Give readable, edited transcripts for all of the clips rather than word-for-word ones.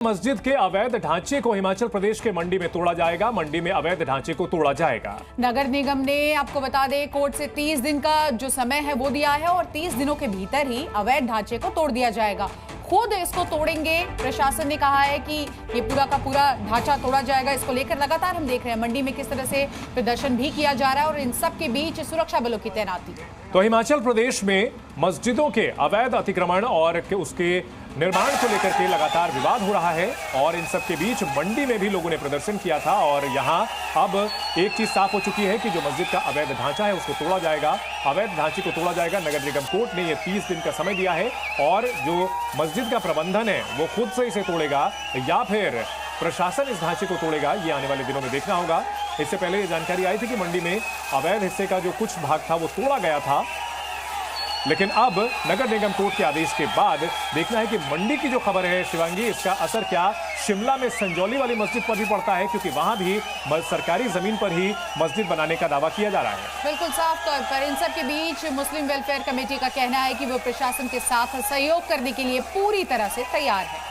मस्जिद के अवैध ढांचे को हिमाचल प्रदेश के मंडी में तोड़ा जाएगा। मंडी में अवैध ढांचे को तोड़ा जाएगा। नगर निगम ने, आपको बता दें, कोर्ट से 30 दिन का जो समय है वो दिया है और 30 दिनों के भीतर ही अवैध ढांचे को तोड़ दिया जाएगा। खुद इसको तोड़ेंगे। प्रशासन ने कहा है कि ये पूरा का पूरा ढांचा तोड़ा जाएगा। इसको लेकर लगातार हम देख रहे हैं मंडी में किस तरह से प्रदर्शन भी किया जा रहा है और इन सब के बीच सुरक्षा बलों की तैनाती। तो हिमाचल प्रदेश में मस्जिदों के अवैध अतिक्रमण और उसके निर्माण को लेकर के लगातार विवाद हो रहा है और इन सब के बीच मंडी में भी लोगों ने प्रदर्शन किया था और यहां अब एक चीज साफ हो चुकी है कि जो मस्जिद का अवैध ढांचा है उसको तोड़ा जाएगा। अवैध ढांचे को तोड़ा जाएगा। नगर निगम कोर्ट ने ये 30 दिन का समय दिया है और जो मस्जिद का प्रबंधन है वो खुद से इसे तोड़ेगा या फिर प्रशासन इस ढांचे को तोड़ेगा, ये आने वाले दिनों में देखना होगा। इससे पहले ये जानकारी आई थी कि मंडी में अवैध हिस्से का जो कुछ भाग था वो तोड़ा गया था, लेकिन अब नगर निगम कोर्ट के आदेश के बाद देखना है कि मंडी की जो खबर है शिवांगी, इसका असर क्या शिमला में संजौली वाली मस्जिद पर भी पड़ता है, क्योंकि वहां भी सरकारी जमीन पर ही मस्जिद बनाने का दावा किया जा रहा है। बिल्कुल साफ तौर पर इन सब के बीच मुस्लिम वेलफेयर कमेटी का कहना है कि वो प्रशासन के साथ सहयोग करने के लिए पूरी तरह से तैयार है।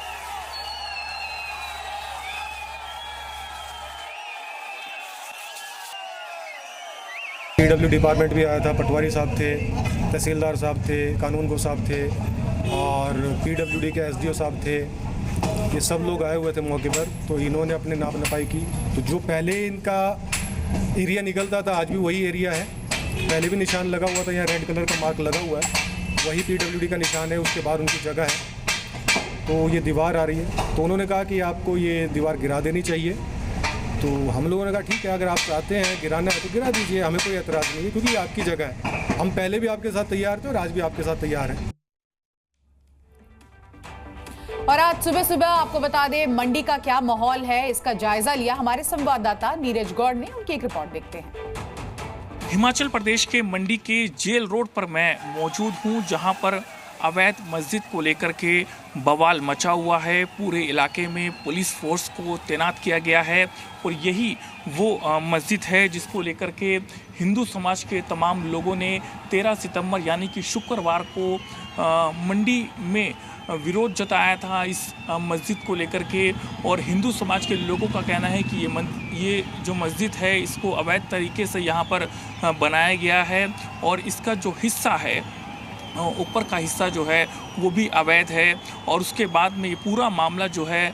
पीडब्ल्यू डिपार्टमेंट भी आया था, पटवारी साहब थे, तहसीलदार साहब थे, कानून गो साहब थे और पीडब्ल्यूडी के एसडीओ साहब थे। ये सब लोग आए हुए थे मौके पर। तो इन्होंने अपने नाप नपाई की। तो जो पहले इनका एरिया निकलता था आज भी वही एरिया है। पहले भी निशान लगा हुआ था, यहाँ रेड कलर का मार्क लगा हुआ है, वही पीडब्ल्यूडी का निशान है। उसके बाद उनकी जगह है। तो ये दीवार आ रही है, तो उन्होंने कहा कि आपको ये दीवार गिरा देनी चाहिए। तो हम लोगों ने कहा ठीक है, अगर आप चाहते हैं गिराना है तो गिरा दीजिए, हमें कोई एतराज़ नहीं है, क्योंकि ये आपकी जगह है। हम पहले भी आपके साथ तैयार थे और आज भी आपके साथ तैयार हैं। और आज सुबह सुबह आपको बता दें मंडी का क्या माहौल है, इसका जायजा लिया हमारे संवाददाता नीरज गौड़ ने। उनकी एक रिपोर्ट देखते हैं। हिमाचल प्रदेश के मंडी के जेल रोड पर मैं मौजूद हूं, जहां पर अवैध मस्जिद को लेकर के बवाल मचा हुआ है। पूरे इलाके में पुलिस फोर्स को तैनात किया गया है और यही वो मस्जिद है जिसको लेकर के हिंदू समाज के तमाम लोगों ने 13 सितंबर यानी कि शुक्रवार को मंडी में विरोध जताया था इस मस्जिद को लेकर के। और हिंदू समाज के लोगों का कहना है कि ये जो मस्जिद है इसको अवैध तरीके से यहाँ पर बनाया गया है और इसका जो हिस्सा है, ऊपर का हिस्सा जो है वो भी अवैध है। और उसके बाद में ये पूरा मामला जो है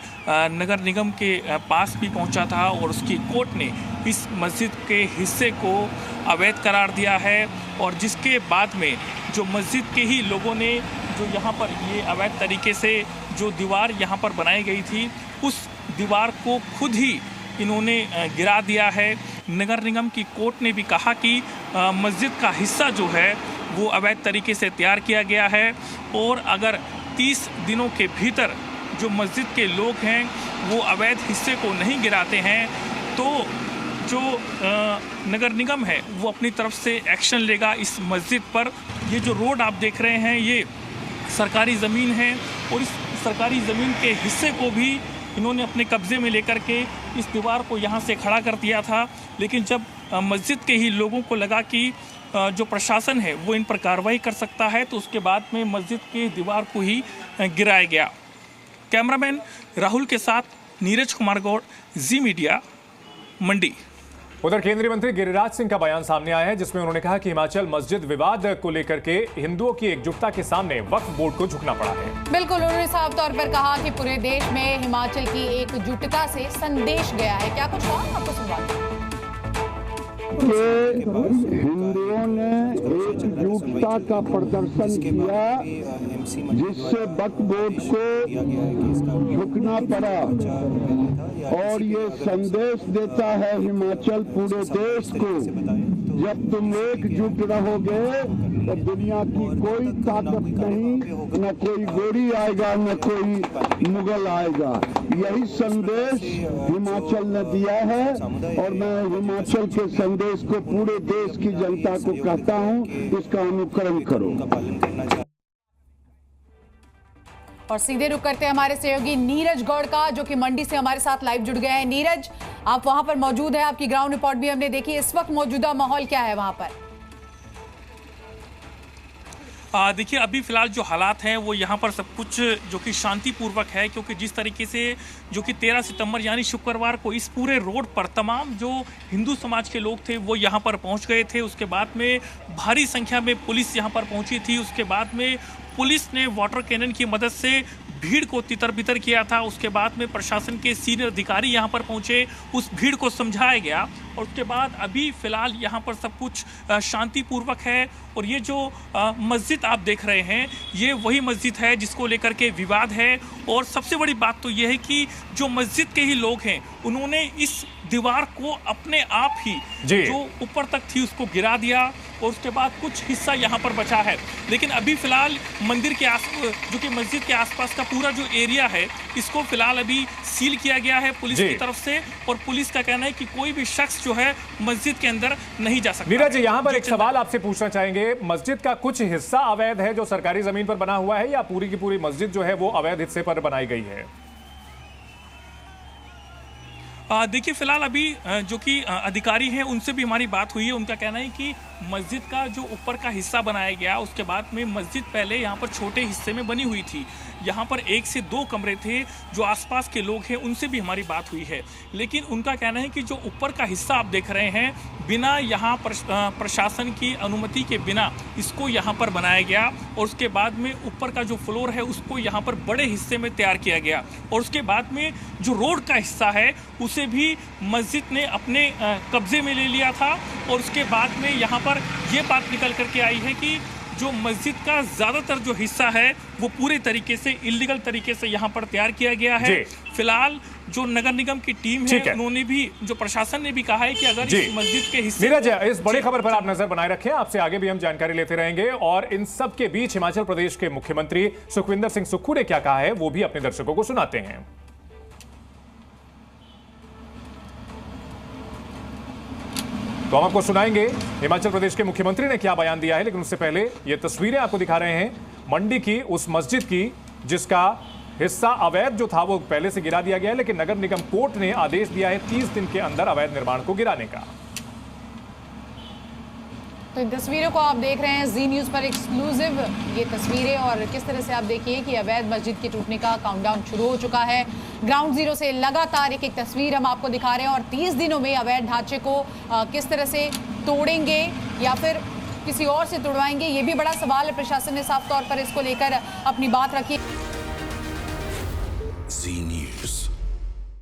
नगर निगम के पास भी पहुंचा था और उसकी कोर्ट ने इस मस्जिद के हिस्से को अवैध करार दिया है। और जिसके बाद में जो मस्जिद के ही लोगों ने जो यहाँ पर ये अवैध तरीके से जो दीवार यहाँ पर बनाई गई थी, उस दीवार को खुद ही इन्होंने गिरा दिया है। नगर निगम की कोर्ट ने भी कहा कि मस्जिद का हिस्सा जो है वो अवैध तरीके से तैयार किया गया है और अगर 30 दिनों के भीतर जो मस्जिद के लोग हैं वो अवैध हिस्से को नहीं गिराते हैं तो जो नगर निगम है वो अपनी तरफ से एक्शन लेगा इस मस्जिद पर। ये जो रोड आप देख रहे हैं ये सरकारी ज़मीन है और इस सरकारी ज़मीन के हिस्से को भी इन्होंने अपने कब्ज़े में लेकर के इस दीवार को यहाँ से खड़ा कर दिया था। लेकिन जब मस्जिद के ही लोगों को लगा कि जो प्रशासन है वो इन पर कार्रवाई कर सकता है तो उसके बाद में मस्जिद के दीवार को ही गिराया गया। कैमरामैन राहुल के साथ नीरज कुमार गौड़, जी मीडिया, मंडी। उधर केंद्रीय मंत्री गिरिराज सिंह का बयान सामने आया है जिसमें उन्होंने कहा कि हिमाचल मस्जिद विवाद को लेकर के हिंदुओं की एकजुटता के सामने वक्फ बोर्ड को झुकना पड़ा है। बिल्कुल, उन्होंने साफ तौर पर कहा कि पूरे देश में हिमाचल की एकजुटता से संदेश गया है। क्या कुछ कहा आपको सुनवाते हैं। हिंदुओं ने एकजुटता का प्रदर्शन किया जिससे वक्फ बोर्ड को झुकना पड़ा और ये संदेश देता है हिमाचल पूरे देश को, जब तुम एकजुट रहोगे तो दुनिया की कोई ताकत नहीं, न कोई गोरी आएगा न कोई मुगल आएगा। यही संदेश हिमाचल ने दिया है और मैं हिमाचल के संदेश को पूरे देश की जनता को कहता हूं, इसका अनुकरण करो। और सीधे रुक करते हैं हमारे सहयोगी नीरज गौड़ का, जो कि मंडी से हमारे साथ लाइव जुड़ गए हैं। नीरज, आप वहां पर मौजूद हैं, आपकी ग्राउंड रिपोर्ट भी हमने देखी। इस वक्त मौजूदा माहौल क्या है वहां पर? देखिए, अभी फिलहाल जो हालात हैं वो यहाँ पर सब कुछ जो कि शांतिपूर्वक है, क्योंकि जिस तरीके से जो कि 13 सितंबर यानी शुक्रवार को इस पूरे रोड पर तमाम जो हिंदू समाज के लोग थे वो यहाँ पर पहुँच गए थे। उसके बाद में भारी संख्या में पुलिस यहाँ पर पहुँची थी। उसके बाद में पुलिस ने वाटर कैनन की मदद से भीड़ को तितर बितर किया था। उसके बाद में प्रशासन के सीनियर अधिकारी यहाँ पर पहुँचे, उस भीड़ को समझाया गया और उसके बाद अभी फिलहाल यहाँ पर सब कुछ शांतिपूर्वक है। और ये जो मस्जिद आप देख रहे हैं ये वही मस्जिद है जिसको लेकर के विवाद है। और सबसे बड़ी बात तो ये है कि जो मस्जिद के ही लोग हैं उन्होंने इस दीवार को अपने आप ही जो ऊपर तक थी उसको गिरा दिया और उसके बाद कुछ हिस्सा यहाँ पर बचा है। लेकिन अभी फिलहाल मंदिर के जो कि मस्जिद के आसपास का पूरा जो एरिया है इसको फिलहाल अभी सील किया गया है पुलिस की तरफ से। और पुलिस का कहना है कि कोई भी शख्स जो है मस्जिद के अंदर नहीं जा सकता। नीरज, यहाँ पर एक सवाल आपसे पूछना चाहेंगे, मस्जिद का कुछ हिस्सा अवैध है जो सरकारी जमीन पर बना हुआ है या पूरी की पूरी मस्जिद जो है वो अवैध हिस्से पर बनाई गई है? देखिए, फिलहाल अभी जो कि अधिकारी हैं उनसे भी हमारी बात हुई है। उनका कहना है कि मस्जिद का जो ऊपर का हिस्सा बनाया गया उसके बाद में मस्जिद पहले यहाँ पर छोटे हिस्से में बनी हुई थी। यहाँ पर 1 से 2 कमरे थे। जो आसपास के लोग हैं उनसे भी हमारी बात हुई है। लेकिन उनका कहना है कि जो ऊपर का हिस्सा आप देख रहे हैं बिना यहाँ पर प्रशासन की अनुमति के बिना इसको यहाँ पर बनाया गया और उसके बाद में ऊपर का जो फ्लोर है उसको यहाँ पर बड़े हिस्से में तैयार किया गया। और उसके बाद में जो रोड का हिस्सा है उसे भी मस्जिद ने अपने कब्जे में ले लिया था। और उसके बाद में यहाँ पर ये बात निकल करके आई है कि जो मस्जिद का ज़्यादातर जो हिस्सा है वो पूरे तरीके से इलीगल तरीके से यहाँ पर तैयार किया गया है। फिलहाल जो नगर निगम की टीम है उन्होंने भी, जो प्रशासन ने भी कहा है कि अगर इस मस्जिद के हिस्से नीरज, इस बड़ी खबर पर आप नजर बनाए रखें, आपसे आगे भी हम जानकारी लेते रहेंगे। और इन सब के बीच हिमाचल प्रदेश के मुख्यमंत्री सुखविंदर सिंह सुक्खू ने क्या कहा है वो भी अपने दर्शकों को सुनाते हैं। तो हम आपको सुनाएंगे हिमाचल प्रदेश के मुख्यमंत्री ने क्या बयान दिया है। लेकिन उससे पहले ये तस्वीरें आपको दिखा रहे हैं मंडी की उस मस्जिद की जिसका हिस्सा अवैध जो था वो पहले से गिरा दिया गया है, लेकिन नगर निगम कोर्ट ने आदेश दिया है 30 दिन के अंदर अवैध निर्माण को गिराने का। तो इन तस्वीरों को आप देख रहे हैं जी न्यूज़ पर एक्सक्लूसिव ये तस्वीरें, और किस तरह से आप देखिए कि अवैध मस्जिद के टूटने का काउंटडाउन शुरू हो चुका है। ग्राउंड जीरो से लगातार एक एक तस्वीर हम आपको दिखा रहे हैं और 30 दिनों में अवैध ढांचे को किस तरह से तोड़ेंगे या फिर किसी और से तोड़वाएंगे, ये भी बड़ा सवाल है। प्रशासन ने साफ तौर पर इसको लेकर अपनी बात रखी।